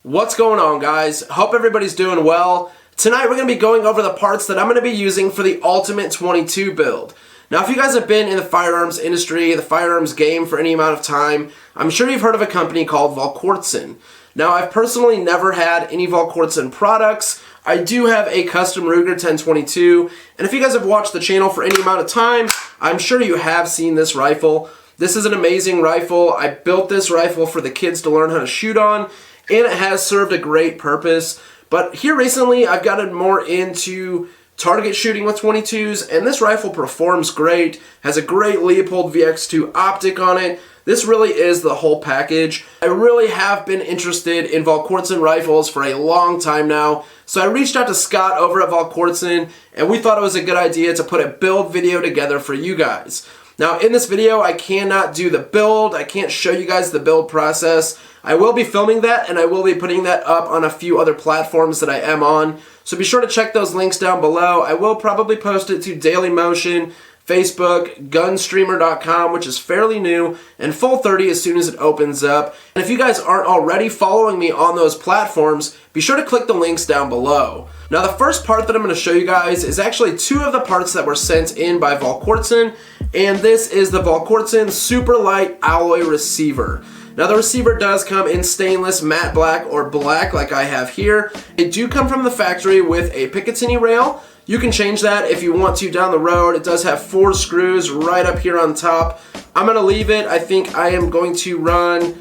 What's going on, guys? Hope everybody's doing well. Tonight we're going to be going over the parts that I'm going to be using for the Ultimate 22 build. Now, if you guys have been in the firearms industry, the firearms game for any amount of time, I'm sure you've heard of a company called Volquartsen. Now, I've personally never had any Volquartsen products. I do have a custom Ruger 1022, and if you guys have watched the channel for any amount of time, I'm sure you have seen this rifle. This is an amazing rifle. I built this rifle for the kids to learn how to shoot on, and it has served a great purpose. But here recently, I've gotten more into target shooting with 22s, and this rifle performs great, has a great Leupold VX2 optic on it. This really is the whole package. I really have been interested in Volquartsen rifles for a long time now, so I reached out to Scott over at Volquartsen, and we thought it was a good idea to put a build video together for you guys. Now, in this video, I cannot do the build. I can't show you guys the build process. I will be filming that, and I will be putting that up on a few other platforms that I am on. So be sure to check those links down below. I will probably post it to Dailymotion, Facebook, Gunstreamer.com, which is fairly new, and Full30 as soon as it opens up. And if you guys aren't already following me on those platforms, be sure to click the links down below. Now, the first part that I'm going to show you guys is actually two of the parts that were sent in by Volquartsen, and this is the Volquartsen Super Light Alloy Receiver. Now, the receiver does come in stainless, matte black, or black like I have here. It do come from the factory with a Picatinny rail. You can change that if you want to down the road. It does have 4 screws right up here on top. I'm going to leave it. I think I am going to run,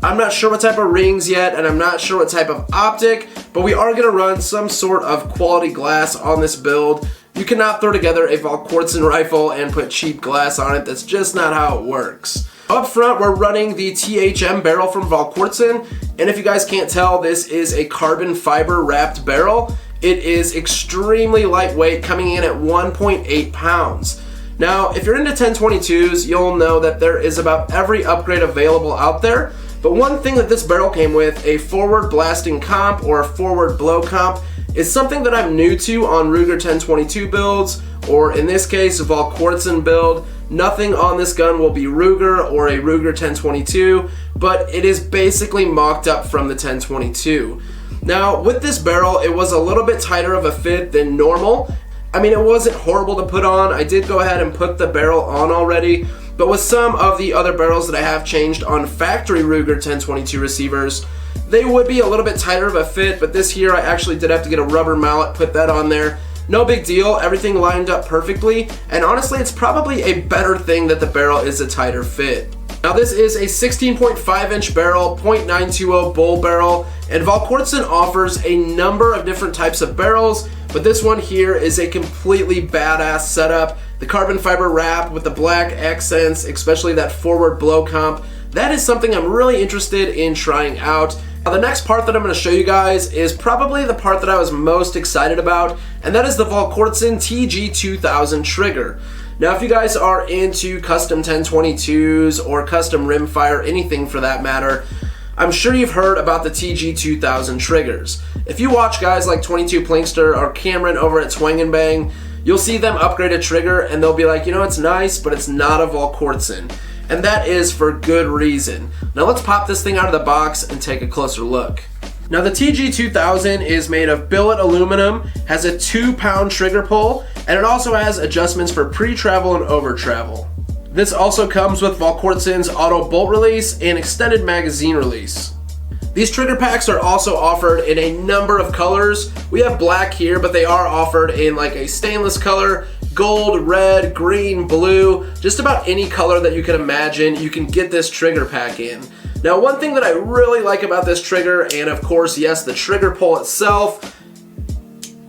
I'm not sure what type of rings yet, and I'm not sure what type of optic, but we are going to run some sort of quality glass on this build. You cannot throw together a Volquartsen rifle and put cheap glass on it. That's just not how it works. Up front, we're running the THM barrel from Volquartsen, and if you guys can't tell, this is a carbon fiber wrapped barrel. It is extremely lightweight, coming in at 1.8 pounds. Now, if you're into 1022s, you'll know that there is about every upgrade available out there, but one thing that this barrel came with, a forward blasting comp or a forward blow comp, is something that I'm new to on Ruger 1022 builds, or in this case, a Volquartsen build. Nothing on this gun will be Ruger or a Ruger 1022, but it is basically mocked up from the 1022. Now, with this barrel, it was a little bit tighter of a fit than normal. I mean, it wasn't horrible to put on. I did go ahead and put the barrel on already, but with some of the other barrels that I have changed on factory Ruger 1022 receivers, they would be a little bit tighter of a fit, but this here I actually did have to get a rubber mallet, put that on there. No big deal, everything lined up perfectly, and honestly, it's probably a better thing that the barrel is a tighter fit. Now, this is a 16.5 inch barrel, .920 bull barrel, and Volquartsen offers a number of different types of barrels, but this one here is a completely badass setup. The carbon fiber wrap with the black accents, especially that forward blow comp, that is something I'm really interested in trying out. Now, the next part that I'm going to show you guys is probably the part that I was most excited about, and that is the Volquartsen TG2000 trigger. Now, if you guys are into custom 1022s or custom Rimfire, anything for that matter, I'm sure you've heard about the TG2000 triggers. If you watch guys like 22 Plinkster or Cameron over at Swang and Bang, you'll see them upgrade a trigger and they'll be like, you know, it's nice, but it's not a Volquartsen. And that is for good reason. Now let's pop this thing out of the box and take a closer look. Now, the TG2000 is made of billet aluminum, has a 2-pound trigger pull, and it also has adjustments for pre-travel and over-travel. This also comes with Volquartsen's auto bolt release and extended magazine release. These trigger packs are also offered in a number of colors. We have black here, but they are offered in like a stainless color, gold, red, green, blue, just about any color that you can imagine, you can get this trigger pack in. Now, one thing that I really like about this trigger, and of course, yes, the trigger pull itself,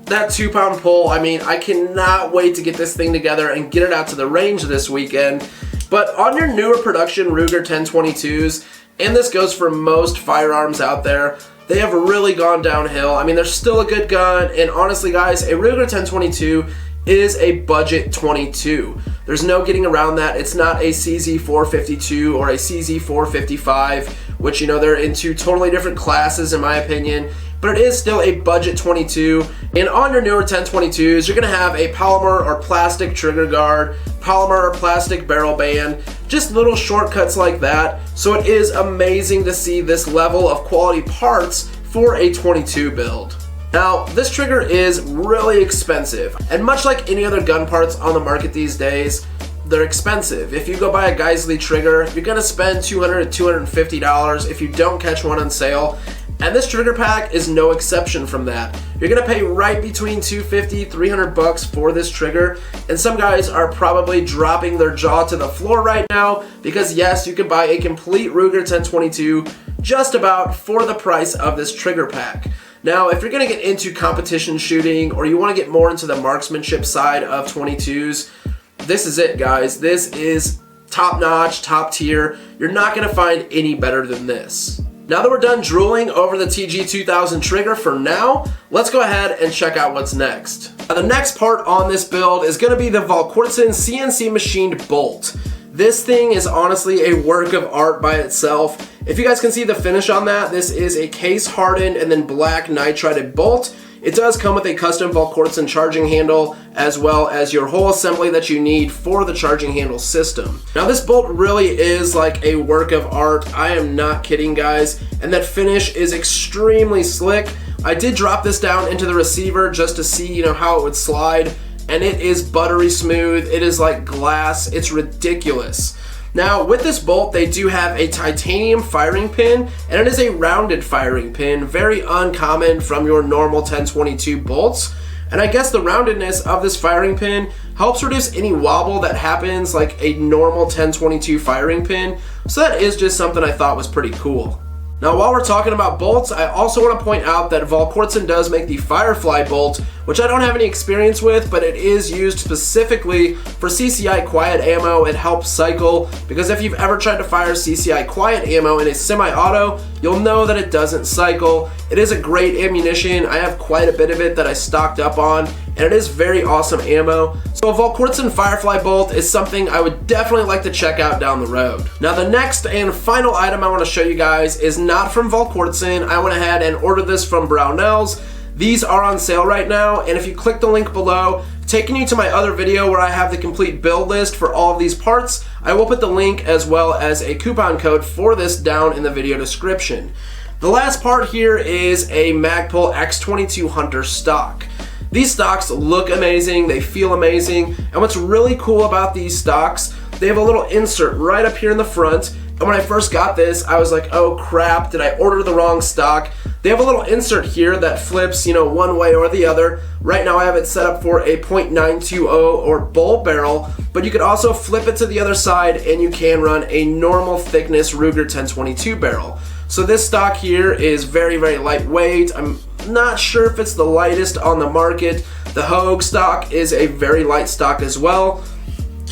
that 2-pound pull, I mean, I cannot wait to get this thing together and get it out to the range this weekend. But on your newer production Ruger 1022s, and this goes for most firearms out there, they have really gone downhill. I mean, they're still a good gun, and honestly, guys, a Ruger 1022 is a budget 22. There's no getting around that. It's not a CZ452 or a CZ455, which, you know, they're in two totally different classes in my opinion, but it is still a budget 22. And on your newer 1022s, you're gonna have a polymer or plastic trigger guard, polymer or plastic barrel band, just little shortcuts like that. So it is amazing to see this level of quality parts for a 22 build. Now, this trigger is really expensive, and much like any other gun parts on the market these days, they're expensive. If you go buy a Geisley trigger, you're gonna spend $200 to $250 if you don't catch one on sale, and this trigger pack is no exception from that. You're gonna pay right between $250, $300 for this trigger, and some guys are probably dropping their jaw to the floor right now because yes, you can buy a complete Ruger 1022 just about for the price of this trigger pack. Now, if you're gonna get into competition shooting or you wanna get more into the marksmanship side of 22s, this is it, guys. This is top notch, top tier. You're not gonna find any better than this. Now that we're done drooling over the TG2000 trigger for now, let's go ahead and check out what's next. Now, the next part on this build is gonna be the Volquartsen CNC machined bolt. This thing is honestly a work of art by itself. If you guys can see the finish on that, this is a case hardened and then black nitrided bolt. It does come with a custom Volquartsen charging handle as well as your whole assembly that you need for the charging handle system. Now this bolt really is like a work of art. I am not kidding, guys, and that finish is extremely slick. I did drop this down into the receiver just to see, how it would slide, and it is buttery smooth. It is like glass. It's ridiculous. Now, with this bolt, they do have a titanium firing pin, and it is a rounded firing pin, very uncommon from your normal 1022 bolts. And I guess the roundedness of this firing pin helps reduce any wobble that happens like a normal 1022 firing pin. So that is just something I thought was pretty cool. Now, while we're talking about bolts, I also want to point out that Volquartsen does make the Firefly Bolt, which I don't have any experience with, but it is used specifically for CCI quiet ammo. It helps cycle, because if you've ever tried to fire CCI quiet ammo in a semi-auto, you'll know that it doesn't cycle. It is a great ammunition. I have quite a bit of it that I stocked up on, and it is very awesome ammo. So a Volquartsen Firefly Bolt is something I would definitely like to check out down the road. Now the next and final item I want to show you guys is not from Volquartsen. I went ahead and ordered this from Brownells. These are on sale right now, and if you click the link below, taking you to my other video where I have the complete build list for all of these parts, I will put the link as well as a coupon code for this down in the video description. The last part here is a Magpul X22 Hunter stock. These stocks look amazing, they feel amazing, and what's really cool about these stocks, they have a little insert right up here in the front. And when I first got this, I was like, oh crap, did I order the wrong stock? They have a little insert here that flips, one way or the other. Right now I have it set up for a .920 or bull barrel, but you could also flip it to the other side and you can run a normal thickness Ruger 1022 barrel. So this stock here is very, very lightweight. I'm not sure if it's the lightest on the market. The Hogue stock is a very light stock as well.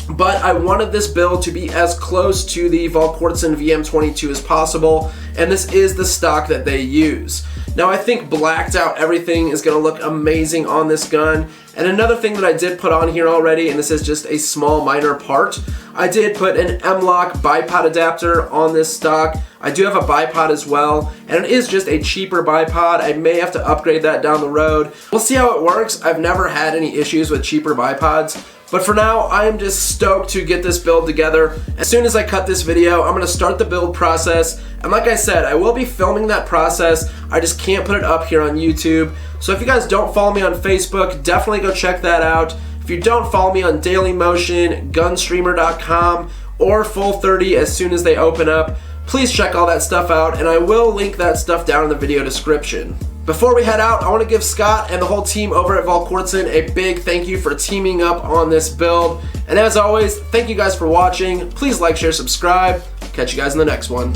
But I wanted this build to be as close to the Volquartsen VM-22 as possible, and this is the stock that they use. Now I think blacked out everything is going to look amazing on this gun. And another thing that I did put on here already, and this is just a small minor part, I did put an M-LOK bipod adapter on this stock. I do have a bipod as well, and it is just a cheaper bipod. I may have to upgrade that down the road. We'll see how it works. I've never had any issues with cheaper bipods. But for now, I am just stoked to get this build together. As soon as I cut this video, I'm going to start the build process. And like I said, I will be filming that process. I just can't put it up here on YouTube. So if you guys don't follow me on Facebook, definitely go check that out. If you don't follow me on Dailymotion, Gunstreamer.com, or Full30 as soon as they open up, please check all that stuff out, and I will link that stuff down in the video description. Before we head out, I want to give Scott and the whole team over at Volquartsen a big thank you for teaming up on this build. And as always, thank you guys for watching. Please like, share, subscribe. Catch you guys in the next one.